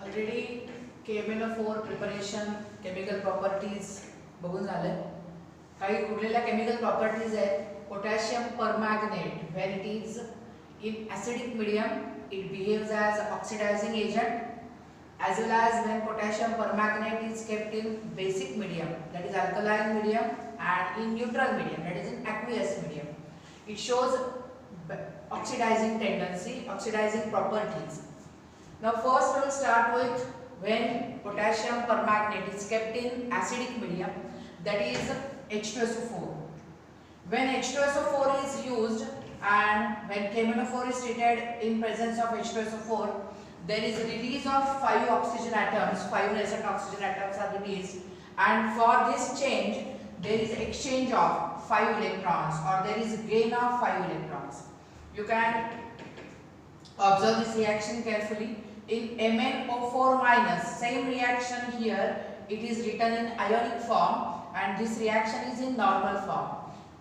Already KMnO4 preparation chemical properties बघून झाले. काही उरलेल्या केमिकल प्रॉपर्टीज आहेत. Potassium permanganate when it is in acidic medium it behaves as oxidizing agent as well as when potassium permanganate is kept in basic medium, that is alkaline medium, and in neutral medium, that is in aqueous medium. It shows oxidizing tendency, oxidizing properties. Now first we will start with when potassium permanganate is kept in acidic medium, that is H2SO4. When H2SO4 is used and when KMnO4 is treated in presence of H2SO4, there is a release of 5 oxygen atoms, 5 nascent oxygen atoms are released, and for this change there is exchange of 5 electrons, or there is gain of 5 electrons. You can observe this reaction carefully. In MnO4 minus, same reaction here, it is written in ionic form and this reaction is in normal form.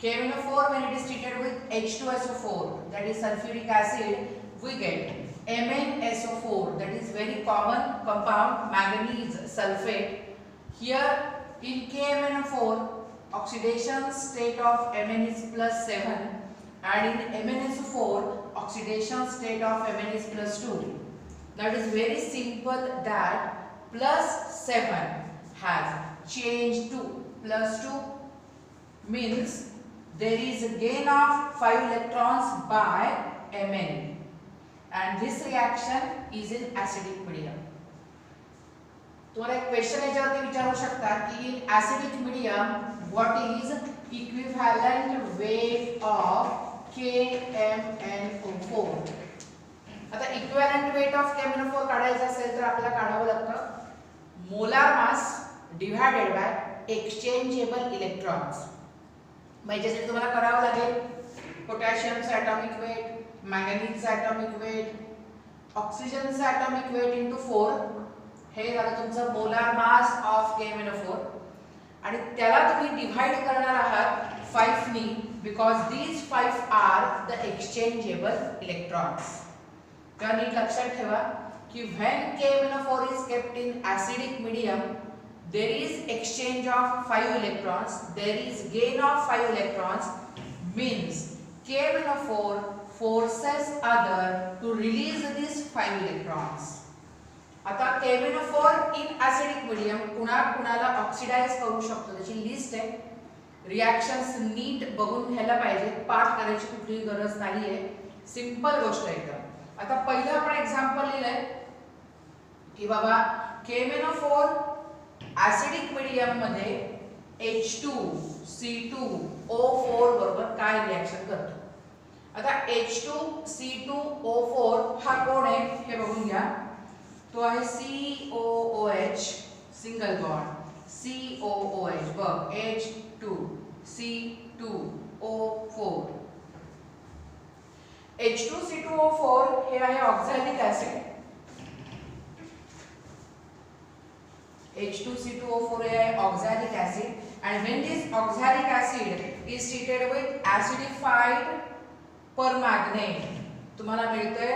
KMnO4 when it is treated with H2SO4, that is sulfuric acid, we get MnSO4, that is very common compound, manganese sulfate. Here in KMnO4, oxidation state of Mn is +7 and in MnSO4, oxidation state of Mn is +2. Now it is very simple that +7 has changed to +2, means there is a gain of 5 electrons by Mn, and this reaction is in acidic medium. तुम्हाला एक question याच्यावरती विचारू शकतात की in acidic medium what is equivalent weight of KMnO4. आता equivalent weight of KMnO4 काढायचं असेल तर आपल्याला काढावं लागतं molar mass divided by exchangeable electrons. याच्यासाठी तुम्हाला करावं लागेल पोटॅशियमचा ॲटॉमिक वेट, मॅंगनीजचा ॲटॉमिक वेट, ऑक्सिजनचा ॲटॉमिक वेट इंटू 4. हे झालं तुमचं मोलार मास ऑफ KMnO4 आणि त्याला तुम्ही डिवाइड करणार आहात 5 नी, because these 5 are the exchangeable electrons. तर नीट लक्षात ठेवा की when KMnO4 is kept in acidic medium, there is exchange of 5 electrons, there is gain of 5 electrons, means KMnO4 forces other to release these 5 electrons. आता KMnO4 in acidic medium कुणाला oxidise करू शकतो त्याची लिस्ट आहे. Reactions नीट बघून घ्यायला पाहिजे, पाठ करायची कुठलीही गरज नाहीये, सिंपल गोष्ट आहे. आता पहिलं आपण एक्झाम्पल लिहिलंय की बाबा KMnO4 ॲसिडिक मीडियम मध्ये H2C2O4 बरोबर काय रिएक्शन करतो. आता H2C2O4 हा कोण आहे हे बघून घ्या. तो आहे COOH सिंगल बॉन्ड, COOH बघ H2C2O4. H2C2O4 हे आहे oxalic acid. H2C2O4 is oxalic acid, and when this oxalic acid is treated with acidified permanganate, तुम्हाला मिळते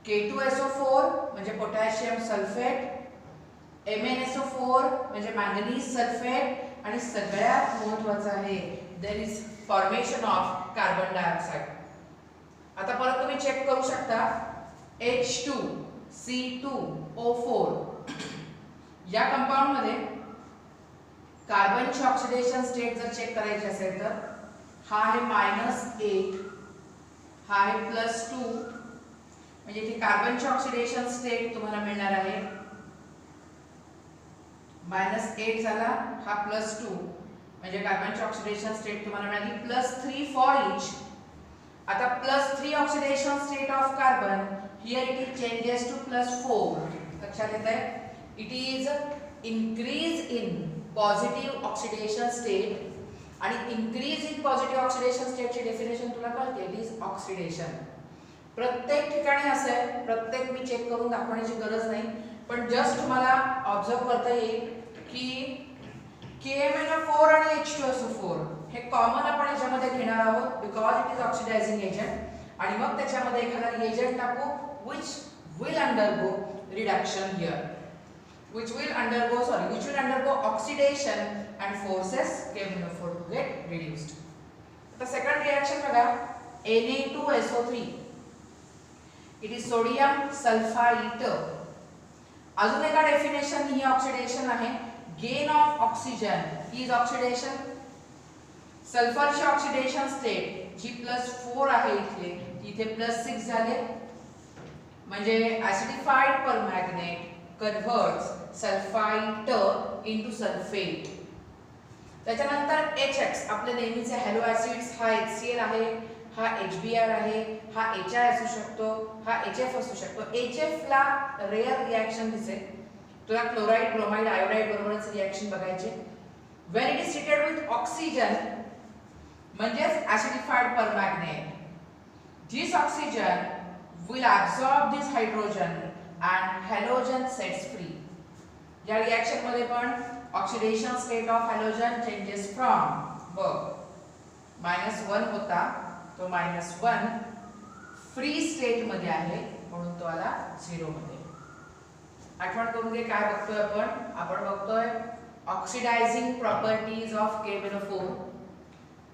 K2SO4 म्हणजे पोटॅशियम सल्फेट, MnSO4 म्हणजे मॅंगनीज सल्फेट, आणि सगळ्यात महत्त्वाचं आहे there is formation of carbon dioxide. आता परत तुम्ही चेक करू शकता H2C2O4 या कंपाउंड मध्ये कार्बनची ऑक्सिडेशन स्टेट जर चेक करायची असेल तर हा आहे -8, हा आहे +2, म्हणजे इथे कार्बनची ऑक्सिडेशन स्टेट तुम्हाला मिळणार आहे -8 झाला, हा +2 म्हणजे कार्बनची ऑक्सिडेशन स्टेट तुम्हाला मिळाली +3 फॉर इच. आता +3 oxidation state of carbon, here it is changes to +4. लक्षात येत आहे. It is increase in positive oxidation state, आणि increase in positive oxidation state ची डेफिनेशन तुला कळते, it is oxidation. प्रत्येक ठिकाणी असं आहे, प्रत्येक मी चेक करून दाखवण्याची गरज नाही, पण जस्ट तुम्हाला ऑब्झर्व करता येईल की KMnO4 आणि H2SO4 हे कॉमन आपण याच्यामध्ये घेणार आहोत because it is oxidizing agent, आणि मग त्याच्यामध्ये एखादा रिएजंट टाकू which will undergo reduction here, which will undergo oxidation and forces KMnO4 to get reduced. The second reaction बघा, Na2SO3. It is sodium sulfite. अजून एका डेफिनेशन ही ऑक्सिडेशन आहे. Gain of oxygen is oxidation. सल्फरची oxidation state जी +4 आहे इथे +6 झाले, म्हणजे acidified permanganate converts sulphite into sulphate. त्याच्यानंतर HX आपले नेहमीचे हॅलो ऍसिड्स, हा HCl आहे, हा HBr आहे, हा HI असू शकतो, हा HF असू शकतो. HF ला रेअर रिएक्शन दिसेल तुला, क्लोराइड ब्रोमाइड आयोडाइड बरोबरच रिएक्शन बघायचे. When it is treated with oxygen म्हणजेच acidified permanganate, this oxygen will absorb this hydrogen and halogen sets free. या रिएक्शन मध्ये पण oxidation state of halogen changes from -1 होता तो -1 फ्री स्टेट मध्ये आहे, म्हणून तो आला 0 मध्ये. आठवण करून घे काय बघतोय आपण बघतोय ऑक्सिडायझिंग प्रॉपर्टीज ऑफ KMnO4.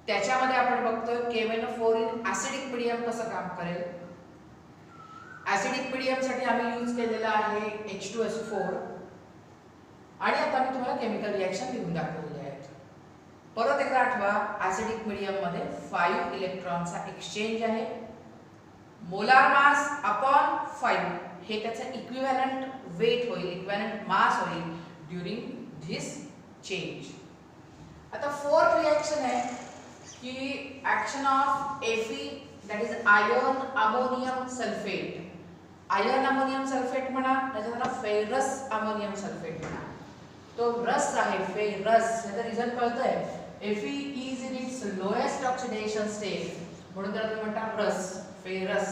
त्याच्यामध्ये आपण बघतोय KMnO4 इन ऍसिडिक मीडियम कसं काम करेल. ऍसिडिक मीडियम साठी आम्ही यूज केलेला आहे H2SO4 आणि आता मी तुम्हाला केमिकल रिएक्शन लिहून दाखवलेले आहेत. परत एकदा आठवा, ऍसिडिक मीडियम मध्ये 5 इलेक्ट्रॉनचा एक्सचेंज आहे. मोलार मास अपॉन 5 हे त्याचं इक्विव्हॅलंट वेट होईल, इक्विव्हॅलंट मास होईल ड्यूरिंग धिस चेंज. आता फोर्थ रिएक्शन आहे की action of Fe, that is iron ammonium sulphate. Iron ammonium sulphate म्हणा, त्याच्यानंतर फेरस अमोनियम सल्फेट म्हणा. तो रस आहे फेरस, याचं रिझन कळतंय. Fe is in its lowest oxidation state, म्हणून त्याला तुम्ही म्हणता रस, ferrous.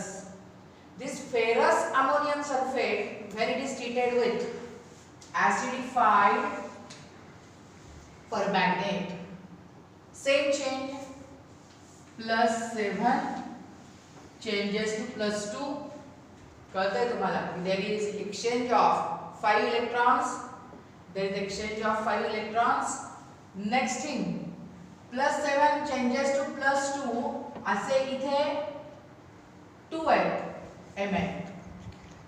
This ferrous ammonium sulphate when it is treated with acidified permanganate, same change, +7 changes to +2. कळतंय तुम्हाला, there is exchange of 5 electrons, there is exchange of 5 electrons. next thing, +7 changes to +2 असे इथे 2 आहेत Mn,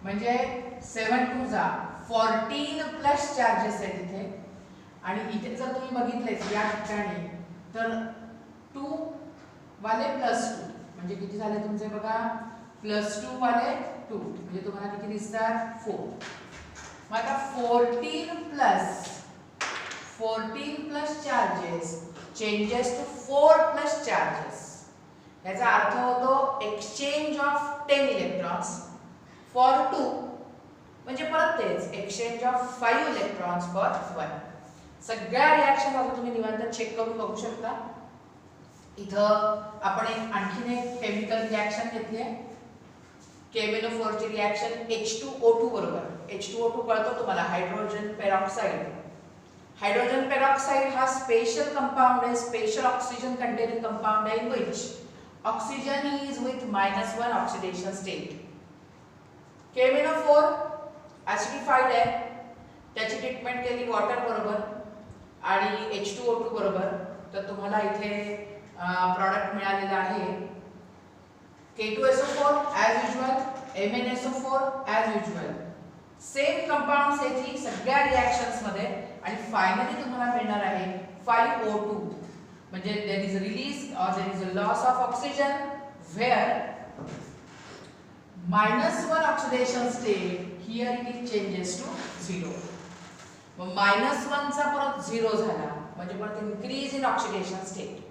म्हणजे 7 2 जा 14 plus charges आहेत इथे. आणि इथे जर तुम्ही बघितले या ठिकाणी तर 2 वाले +2 म्हणजे किती झाले तुमचे बघा, +2 वाले 2 म्हणजे तुम्हाला किती दिसतात 4. मग आता 14 plus charges changes to 4 plus charges. याचा अर्थ होतो एक्सचेंज ऑफ 10 इलेक्ट्रॉन्स फॉर 2, म्हणजे परत तेच एक्सचेंज ऑफ 5 इलेक्ट्रॉन्स फॉर 1. सगळ्या रिएक्शन आता तुम्ही निवांत चेक करून बघू शकता. इथं आपण आणखीन एक केमिकल रिएक्शन घेतली आहे, KMnO4 ची रिएक्शन H2O2 बरोबर. H2O2 कळतो तुम्हाला, हायड्रोजन पेरॉक्साइड. हायड्रोजन पेरॉक्साइड हा स्पेशल कंपाउंड आहे, स्पेशल ऑक्सिजन कंटेनिंग कंपाउंड आहे, in which oxygen is with -1 oxidation state. KMnO4 ऍसिडिफाइड आहे, त्याची ट्रीटमेंट केली वॉटर बरोबर आणि H2O2 बरोबर, तर तुम्हाला इथे प्रॉडक्ट मिळालेला आहे K2SO4 as usual, MnSO4 as usual. Same compounds आहेत सगळ्या रिएक्शन्स मध्ये. आणि फायनली तुम्हाला मिळणार आहे 5O2, म्हणजे there is release or there is a loss of oxygen where -1 oxidation state, here it is changes to 0. मग -1 चा परत 0 झाला म्हणजे परत इन्क्रीज इन ऑक्सिडेशन स्टेट.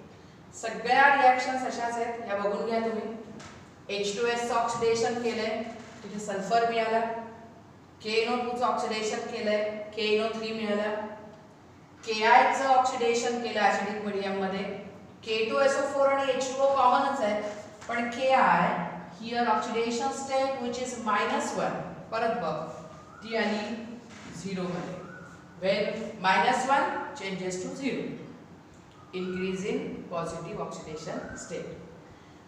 सगळ्या रिएक्शन्स अशाच आहेत, या बघून घ्या तुम्ही. H2S चं ऑक्सिडेशन केलंय, तिथे सल्फर मिळाला. KNO2 चं ऑक्सिडेशन केलंय, KNO3 मिळाला. Ki चं ऑक्सिडेशन केलं ऍसिडिक मीडियम मध्ये. K2SO4 आणि H2O कॉमनच आहे, पण Ki here oxidation state which is -1, परत बघ ती आली 0 मध्ये. when -1 changes to 0, increase in positive oxidation state.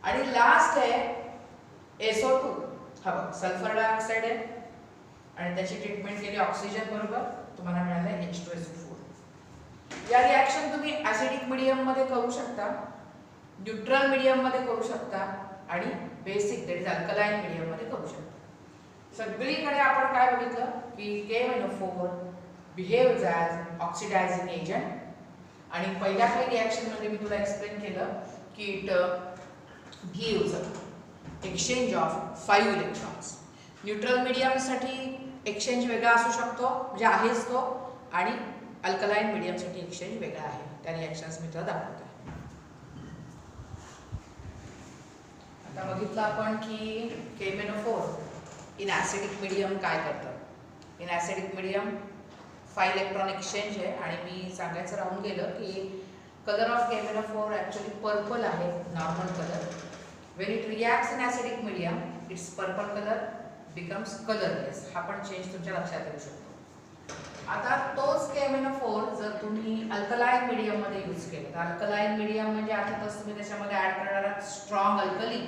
आणि लास्ट आहे SO2, हा बघ सल्फर डायऑक्साइड आहे, आणि त्याची ट्रीटमेंट केली ऑक्सिजन बरोबर, तुम्हाला मिळालं H2SO4. या रिॲक्शन तुम्ही ॲसिडिक मीडियममध्ये करू शकता, न्यूट्रल मीडियममध्ये करू शकता आणि बेसिक दॅट इज अल्कलाइन मीडियममध्ये करू शकता. सगळीकडे आपण काय बघितलं की KMnO4 behaves as oxidizing agent आणि पहिल्या काही रिॲक्शनमध्ये मी तुला एक्सप्लेन केलं की it gives exchange of 5 electrons. Neutral मीडियमसाठी एक्सचेंज वेगळा असू शकतो म्हणजे आहेच तो, आणि अल्कलाइन मीडियमसाठी एक्सचेंज वेगळा आहे. त्या रिॲक्शन्स मी तुला दाखवतो. आता बघितलं आपण की KMnO4 इन ॲसिडिक मीडियम काय करतं. In acidic medium 5 electron exchange आहे आणि मी सांगायचं राहून गेलं की colour of KMnO4 actually purple आहे, normal colour. When it reacts in acidic medium its purple colour becomes colourless. हा पण चेंज तुमच्या लक्षात येऊ शकतो. आता तोच KMnO4 जर तुम्ही अल्कलाइन मीडियममध्ये यूज केलं तर अल्कलाइन मीडियम म्हणजे अर्थातच तुम्ही त्याच्यामध्ये ॲड करणार आहात स्ट्रॉंग अल्कली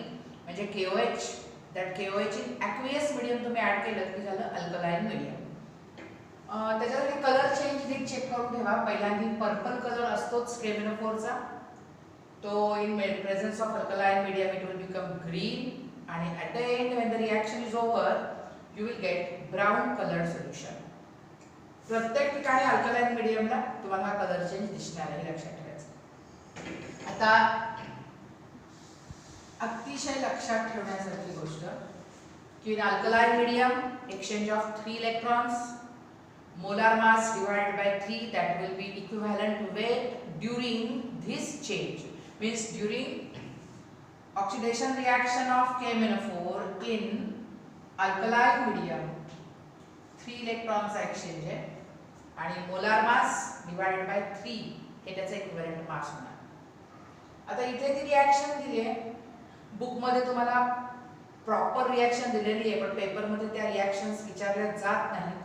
म्हणजे KOH. That KOH in aqueous medium तुम्ही ॲड केलं की झालं अल्कलाइन मीडियम. त्याच्यासाठी कलर चेंज नीट चेक करून ठेवा. पहिल्यांदा पर्पल कलर असतोच KMnO4चा, तो in presence of alkaline medium it will become green आणि at the end when the reaction is over you will get brown colour solution. प्रत्येक ठिकाणी अल्कलाइन मीडियमला तुम्हाला हा कलर चेंज दिसणार आहे, लक्षात ठेवायचं. आता अतिशय लक्षात ठेवण्यासारखी गोष्ट की in alkaline medium exchange of 3 electrons, molar mass divided by 3, that will be equivalent to weight during this change. Means during oxidation reaction of KMnO4 in alkaline medium 3 electrons exchange आहे आणि molar mass divided by 3 हे त्याचा equivalent मास होणार. आता इथे ती reaction दिली आहे, बुक मध्ये तुम्हाला प्रॉपर रिॲक्शन दिलेली आहे पण पेपर मध्ये त्या रिॲक्शन्स विचारल्या जात नाहीत.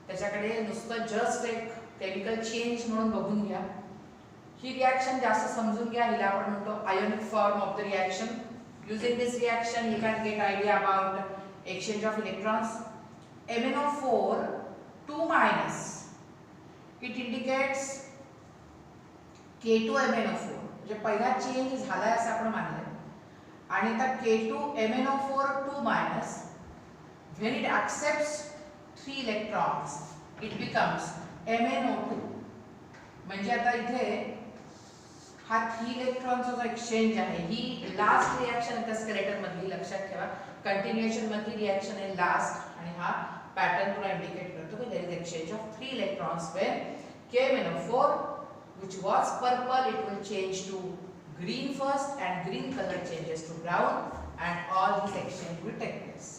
त्याच्याकडे नुसतं जस्ट एक केमिकल चेंज म्हणून बघून घ्या. ही रिॲक्शन जास्त समजून घ्या. हिला आपण म्हणतो ionic form of the reaction. Using this reaction you can get idea about exchange of electrons. MnO4 2 minus it indicates K2MnO4 म्हणजे पहिला चेंज झालाय असं आपण मानलंय आणि आता K2MnO4 2 minus when it accepts 3 electrons it becomes MnO2. म्हणजे आता इथे हा 3 इलेक्ट्रॉनचा जो एक्सचेंज आहे ही लास्ट रिॲक्शन त्या स्केलेटन मधली, लक्षात ठेवा. कंटिन्युएशन मधली रिॲक्शन आहे लास्ट आणि हा पॅटर्न तुला इंडिकेट करतो की there is exchange of 3 electrons when KMnO4 which was purple it will change to green first and green color changes to brown and all this exchange will take place.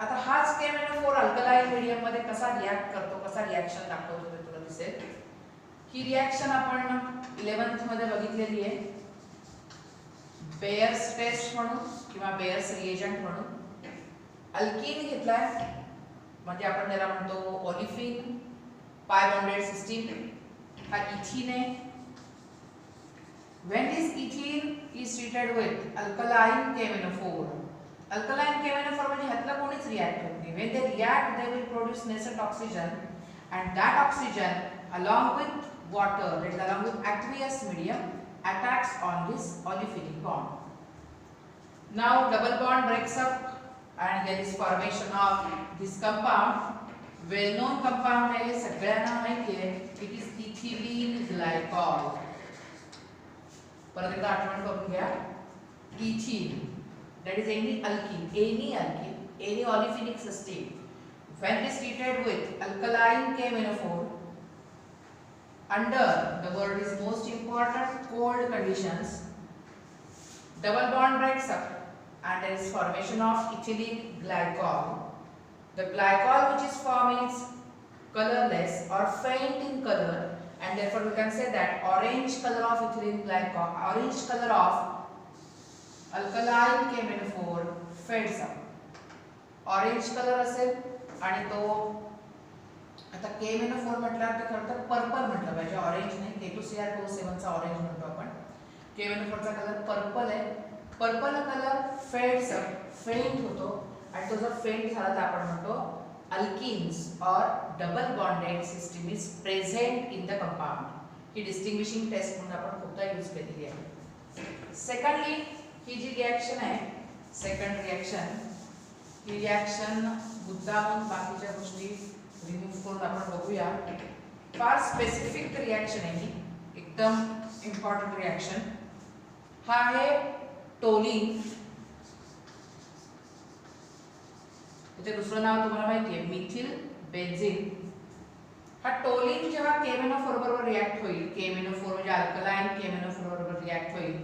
आता हाच KMnO4 alkaline medium मध्ये कसा react करतो, कसा reaction दाखवतो ते तुला दिसेल. ही रिॲक्शन आपण 11th मध्ये बघितलेली आहे बेयर्स टेस्ट म्हणून किंवा बेयर्स रिएजंट म्हणून. अल्कीन घेतलाय म्हणजे आपण त्याला म्हणतो ओलिफिन पाय बॉन्डेड सिस्टीम. हा इथीन आहे. when this ethene is treated with alkaline KMnO4, alkaline KMnO4 म्हणजे ह्यातला कोणीच रिॲक्ट होत नाही. when they react they will produce nascent oxygen and that oxygen along with water, that is along with aqueous medium, attacks on this olefinic bond. Now double bond breaks up and there is formation of this compound. well known compound आहे, सगळ्यांना माहिती आहे. it is ethylene glycol. परत एकदा आठवण करून घ्या. ethene that is any alkene, any olefinic system when it is treated with alkaline KMnO4 under, the word is most important, cold conditions, double bond breaks up and there is formation of ethylene glycol. The glycol which is formed is colorless or faint in color and therefore we can say that orange color of ethylene glycol, orange color of alkaline KMnO4 fades up. Orange colour असेल आणि तो आता KMnO4 म्हटल्यावर ते खरं तर purple म्हटलं पाहिजे, ऑरेंज नाही. K2Cr2O7 चा ऑरेंज म्हणतो आपण. KMnO4 चा कलर पर्पल आहे. Purple colour fades up, faint होतो आणि तो जर फेंट झाला तर आपण म्हणतो alkenes or double bonded system is present in the compound. ही डिस्टिंग्विशिंग टेस्ट म्हणून आपण खूपदा यूज केलेली आहे. सेकंडली ही जी रिएक्शन आहे, सेकंड रिएक्शन, ही रिएक्शन मुद्दामून बाकीच्या गोष्टी रिमूव्ह करून आपण बघूया. फार स्पेसिफिक रिएक्शन आहे ही, एकदम इम्पॉर्टंट रिएक्शन. हा आहे टोलिन. त्याचे दुसरं नाव तुम्हाला माहिती आहे, मिथिल बेन्झीन. हा टोलिन जेव्हा KMnO4 बरोबर रिएक्ट होईल, KMnO4 म्हणजे अल्कलाइन KMnO4 बरोबर रिएक्ट होईल,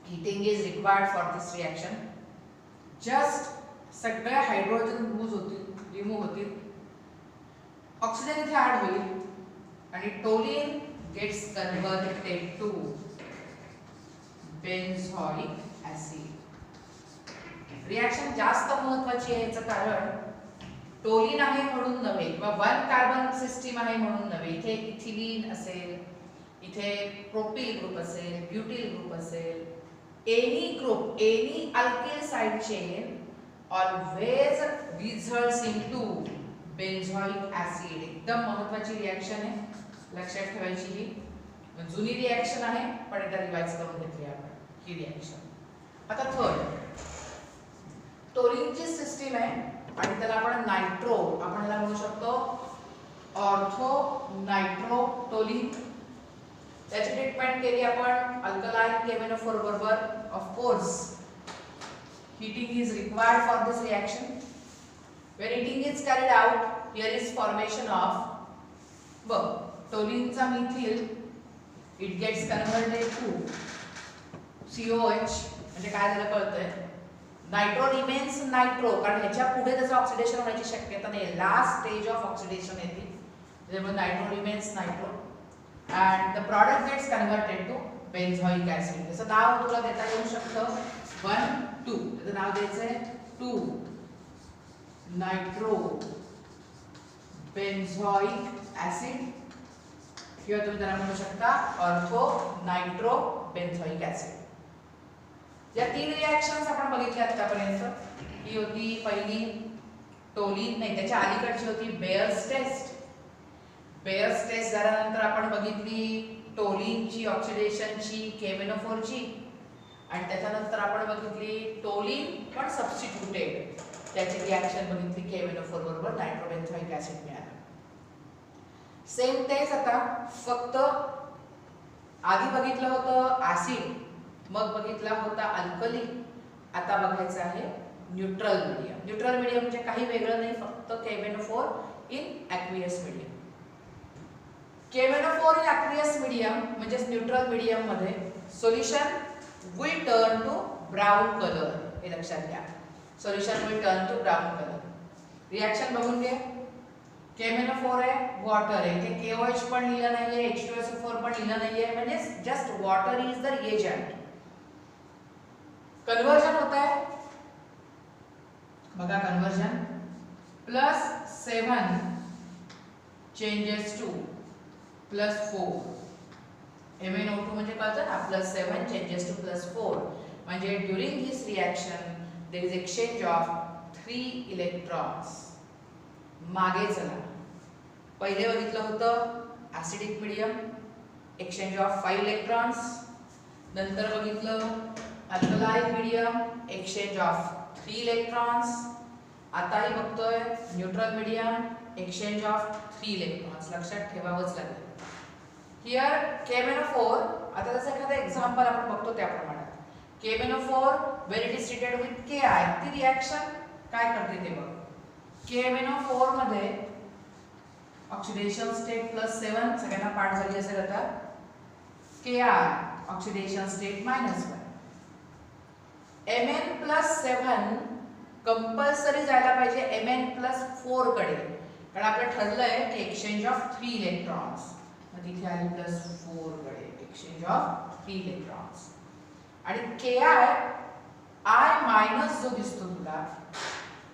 heating is required for this reaction. Just सगळे हायड्रोजन रिमूव्ह होतील, ऑक्सिजन इथे ऍड होईल आणि toluene gets converted to benzoic acid. Reaction जास्त महत्त्वाची आहे याचं कारण टोलिन आहे म्हणून नव्हे किंवा वन कार्बन सिस्टीम आहे म्हणून नव्हे. इथे इथिलीन असेल, इथे प्रोपिल ग्रुप असेल, ब्युटिल ग्रुप असेल, any group, any alkyl side chain always results into benzoic acid. एकदम महत्त्वाची रिएक्शन आहे, लक्षात ठेवायची. ही जुनी रिएक्शन आहे पण एकदा रिवाइज करून घेतली आपण ही रिएक्शन. आता थर्ड, टोलिनची सिस्टीम आहे आणि त्याला आपण नायट्रो, आपण याला म्हणू शकतो ऑर्थो नायट्रो टोलिन. त्याची ट्रीटमेंट केली आपण अल्कलाइन KMnO4 बरोबर. Of course heating is required for this reaction. When heating is carried out, here is formation of tolinचा methyl, it gets converted to COH. म्हणजे काय झालं कळतंय, नायट्रो रिमेन्स नायट्रो, कारण ह्याच्या पुढे त्याचं ऑक्सिडेशन होण्याची शक्यता नाही, लास्ट स्टेज ऑफ ऑक्सिडेशन येते, त्यामुळे nitro remains nitro and the product gets converted to benzoic acid. त्याचं नाव तुला देता येऊ शकतं 1 2, त्याचं नाव द्यायचंय 2 नायट्रो बेन्झोइक ऍसिड किंवा तुम्ही त्याला म्हणू शकता ऑर्थो नायट्रो बेन्झोइक ऍसिड. या तीन रिएक्शन्स आपण बघितल्या आतापर्यंत. ही होती पहिली टोलिन, नाही त्याच्या अलीकडची होती बेअर्स टेस्ट. बेअर्स टेस्ट झाल्यानंतर आपण बघितली टोलिनची ऑक्सिडेशनची KMnO4ची आणि त्याच्यानंतर आपण बघितली टोलिन पण सबस्टिट्यूटेड, त्याची रिएक्शन बघितली KMnO4 बरोबर नायट्रोबेन्झोइक ऍसिड मिळालं. सेम तेच आता, फक्त आधी बघितलं होतं ऍसिड, मग बघितला होता अल्कली, आता बघायचं आहे न्यूट्रल मीडियम. न्यूट्रल मीडियम म्हणजे काही वेगळं नाही, फक्त KMnO4 in aqueous medium. KMnO4 in aqueous medium म्हणजे न्यूट्रल मीडियम मध्ये solution will turn to brown colour. हे लक्षात घ्या, solution will turn to brown colour. Reaction बघून घे. KMnO4 आहे, वॉटर आहे, इथे KOH पण लिहिलं नाहीये, H2SO4 पण लिहिलं नाहीये, म्हणजे just water is the reagent. Conversion होता है, बघा कन्वर्जन, +7 चेंजेस टू +4. MnO2 म्हणजे कळतं ना, +7 चेंजेस टू +4 म्हणजे during this reaction there is exchange of 3 electrons. मागे चला, पहिले बघितलं होतं acidic medium, exchange of 5 electrons. नंतर बघितलं alkaline medium, exchange of 3 electrons. आताही बघतोय neutral medium, exchange of 3 electrons. लक्षात ठेवावंच लागेल. हियर KMnO4, आता जसं एखादं एक्झाम्पल आपण बघतो त्याप्रमाणे KMnO4 when it is treated with Ki, ती रिएक्शन काय करते ते बघ. KMnO4 मध्ये ऑक्सिडेशन स्टेट +7, सगळ्यांना पाठ झाली असेल आता. Ki oxidation state -1. Mn+7 compulsory जायला पाहिजे Mn+4 कडे, कारण आपलं ठरलंय की एक्सचेंज ऑफ 3 इलेक्ट्रॉन्स. मग तिथे आली +4 कडे एक्सचेंज ऑफ 3 इलेक्ट्रॉन्स. आणि Ki I- जो दिसतो तुला,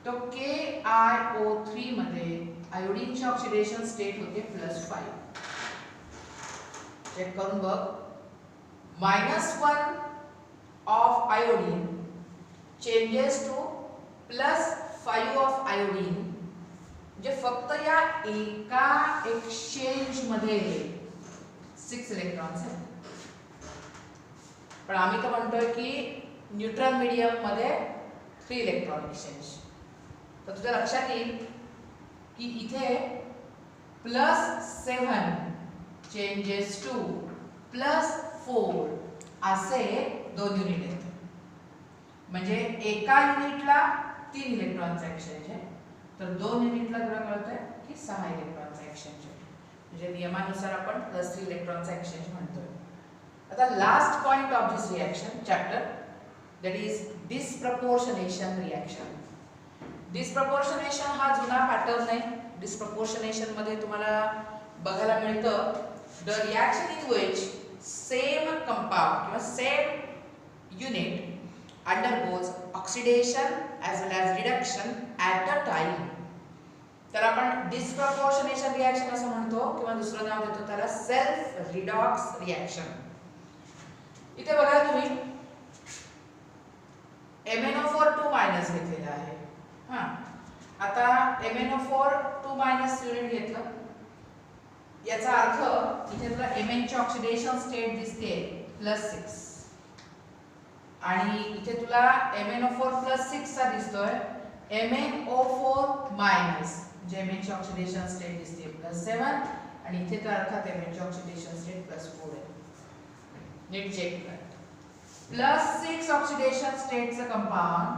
तो KiO3 मध्ये आयोडीनची ऑक्सिडेशन स्टेट होते +5. चेक करून बघ. -1 of iodine changes to +5 5 of iodine, म्हणजे फक्त या एका एक्सचेंज मध्ये 6 इलेक्ट्रॉन्स आहेत. पण आम्ही तर म्हणतोय की न्यूट्रल मीडियम मध्ये 3 इलेक्ट्रॉन एक्सचेंज. तर तुझ्या लक्षात येईल की इथे +7 चेंजेस टू +4 असे 2 युनिट आहेत. म्हणजे एका युनिटला 3 इलेक्ट्रॉनचा एक्सचेंज आहे, तर 2 युनिटला तुला कळतंय की 6 इलेक्ट्रॉनचा एक्सचेंज आहे. म्हणजे नियमानुसार आपण +3 इलेक्ट्रॉनचा एक्सचेंज म्हणतोय. आता last point of this reaction chapter, that is disproportionation reaction. Disproportionation हा जुना पॅटर्न आहे. डिस्प्रपोर्शनेशन मध्ये तुम्हाला बघायला मिळतं the reaction in which same compound किंवा same unit undergoes oxidation as well as reduction at a time. तर आपण डिस्प्रपोर्शनेशन रिएक्शन असं म्हणतो किंवा दुसरं नाव देतो त्याला सेल्फ रिडॉक्स रिएक्शन. इथे बघा तुम्ही MnO4 2- घेतलेला आहे. आता MnO4 2- युनिट घेतलं, याचा अर्थ इथे तुला Mn ची ऑक्सिडेशन स्टेट दिसते +6 आणि इथे तुला MnO4 +6 चा दिसतोय MnO4- म्हणजे Mn ची ऑक्सिडेशन स्टेट दिसते +7 आणि इथे तर अर्थात Mn ची ऑक्सिडेशन स्टेट +4 आहे. नीट चेक कर. +6 ऑक्सिडेशन स्टेटचं कंपाऊंड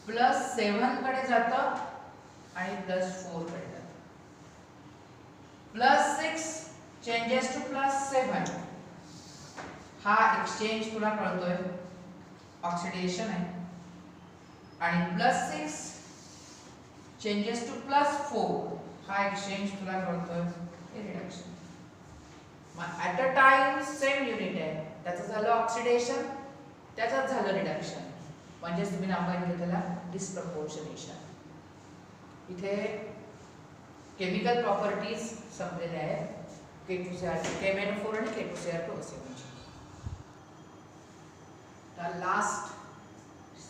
+7 कडे जातं आणि +4 कडे जातं. +6 चेंजेस टू +7 हा एक्सचेंज तुला कळतोय ऑक्सिडेशन आहे आणि +6 चेंजेस टू +4 हा एक्सचेंज तुला कळतोय रिडक्शन. मग at a time same unit आहे, त्याचं झालं ऑक्सिडेशन, त्याचं झालं रिडक्शन, म्हणजे तुम्ही नावाने घेतलेला डिस्प्रपोर्शनेशन. इथे केमिकल प्रॉपर्टीज संपलेल्या आहेत. K2Cr2 MnO4 आणि K2Cr2 असे म्हणजे. तर लास्ट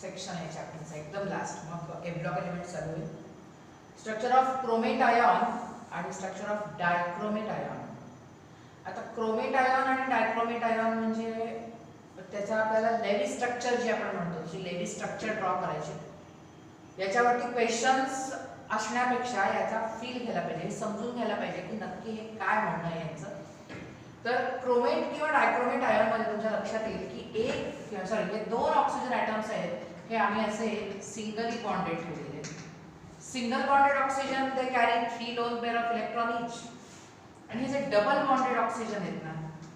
सेक्शन आहे चॅप्टरचा, एकदम लास्ट, मग ए ब्लॉक एलिमेंट चालू होईल. स्ट्रक्चर ऑफ क्रोमेट आयॉन आणि स्ट्रक्चर ऑफ डायक्रोमेट आयॉन. आता क्रोमेट आयॉन आणि डायक्रोमेट आयॉन म्हणजे त्याचा आपल्याला लेव्ही स्ट्रक्चर जे आपण म्हणतो, जी लेव्ही स्ट्रक्चर ड्रॉ करायची, याच्यावरती क्वेश्चन्स असण्यापेक्षा याचा फील घ्यायला पाहिजे, समजून घ्यायला पाहिजे की नक्की हे काय म्हणणं आहे यांचं. तर क्रोमेट किंवा डायक्रोमेट आयॉन मध्ये तुमच्या लक्षात येईल की हे 2 ऑक्सिजन ॲटम्स आहेत, हे आम्ही असे सिंगली बॉन्डेड ठेवलेले आहेत. Single bonded oxygen they carry 3 lone pair of electron each, आणि हे जे डबल बॉन्डेड ऑक्सिजन आहेत ना,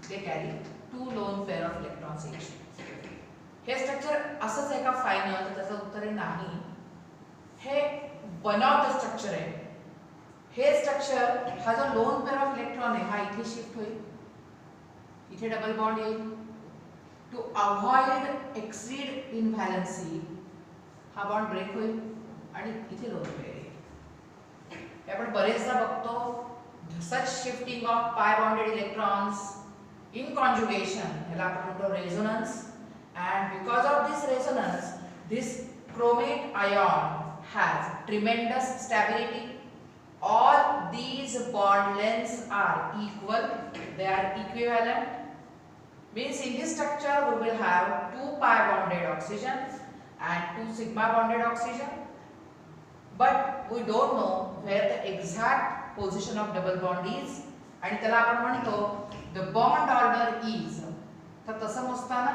ते carry 2 lone pair of electrons each. हे स्ट्रक्चर असंच आहे का फायनल? तर त्याचं उत्तर आहे नाही. हे वन ऑफ द स्ट्रक्चर आहे. हे स्ट्रक्चर, हा जो लोन पेअर ऑफ इलेक्ट्रॉन आहे हा इथे शिफ्ट होईल, इथे डबल बॉन्ड येईल. टू अवॉइड एक्सीड इनव्हॅलन्सी हा बॉन्ड ब्रेक होईल आणि इथे लोन पेअर येईल. हे आपण बरेचदा बघतो. Such shifting of pi bonded electrons in conjugation, ह्याला आपण म्हणतो resonance, and because of this resonance, this chromate ion has tremendous stability. All these bond lengths are equal, they are equivalent. Means in this structure we will have 2 pi bonded oxygen and 2 sigma bonded oxygen, but we don't know where the exact position of double bond is, आणि त्याला आपण म्हणतो the bond order is. तर तसं मोजताना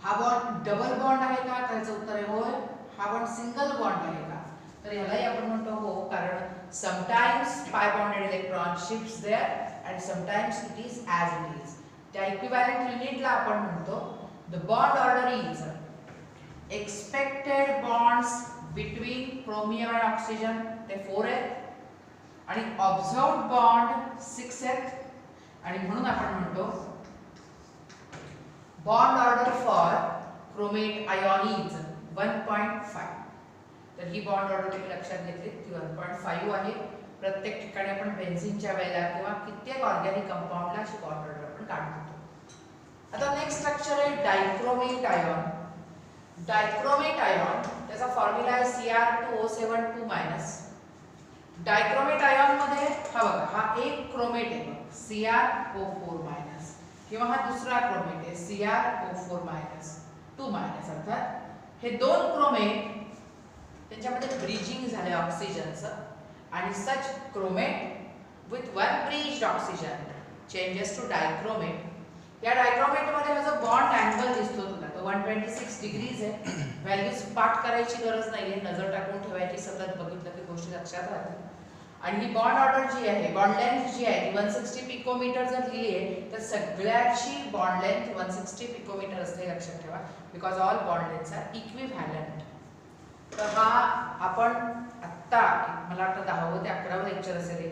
हा bond double bond आहे का? त्याचं उत्तर आहे होय. हा बॉन्ड सिंगल बॉन्ड आहे का? तर यालाही आपण म्हणतो हो, कारण sometimes pi bonded electron shifts there and sometimes it is as it is. त्या इक्विव्हॅलेंट युनिटला आपण म्हणतो the bond order is expected bonds between chromium and oxygen, ते 4 आहेत, आणि ऑब्झर्व्ड बॉन्ड 6 आहेत, आणि म्हणून आपण म्हणतो bond order for chromate ion is 1.5. तर ही बॉन्ड ऑर्डर तुम्ही लक्षात घेतली, ती 1.5 आहे. प्रत्येक ठिकाणी आपण बेन्झीनच्या वेळेला किंवा कित्येक ऑर्गॅनिक कंपाऊंडला अशी बॉन्ड ऑर्डर आपण काढतो. आता नेक्स्ट स्ट्रक्चर आहे डायक्रोमेट आयॉन. डायक्रोमेट आयॉन, त्याचा फॉर्म्युला आहे Cr2O7 डायक्रोमेट आयॉन मध्ये हा बघा, हा एक क्रोमेट आहे Cr O4 किंवा हा दुसरा क्रोमेट आहे Cr O4 अर्थात हे दोन क्रोमेट त्यांच्यामध्ये ब्रिजिंग झाले ऑक्सिजनचं, आणि such chromate with one bridged oxygen changes to dichromate. या डायक्रोमेट मध्ये जो बॉन्ड अँगल दिसतो तुला तो 126 डिग्रीज आहे. व्हॅल्यूज पाठ करायची गरज नाहीये, नजर टाकून ठेवायची, सतत बघितलं की गोष्टी लक्षात राहतील. आणि ही बॉन्ड ऑर्डर जी आहे, बॉन्ड लेंथ जी आहे ती 160 पिकोमीटर जर लिहिली आहे तर सगळ्याची बॉन्ड लेंथ 160 पिकोमीटर असते, लक्षात ठेवा, because all bond lengths are equivalent. तर हा आपण आत्ता मला वाटतं 10व ते 11व लेक्चर असेल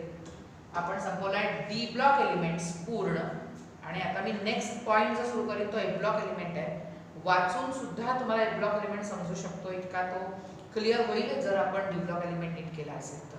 आपण संपवलाय डी ब्लॉक एलिमेंट्स पूर्ण. आणि आता मी नेक्स्ट पॉइंट जो सुरू करेन तो ए ब्लॉक एलिमेंट आहे. वाचून सुद्धा तुम्हाला ए ब्लॉक एलिमेंट समजू शकतो इतका तो क्लिअर होईल जर आपण डी ब्लॉक एलिमेंट नीट केला असेल तर.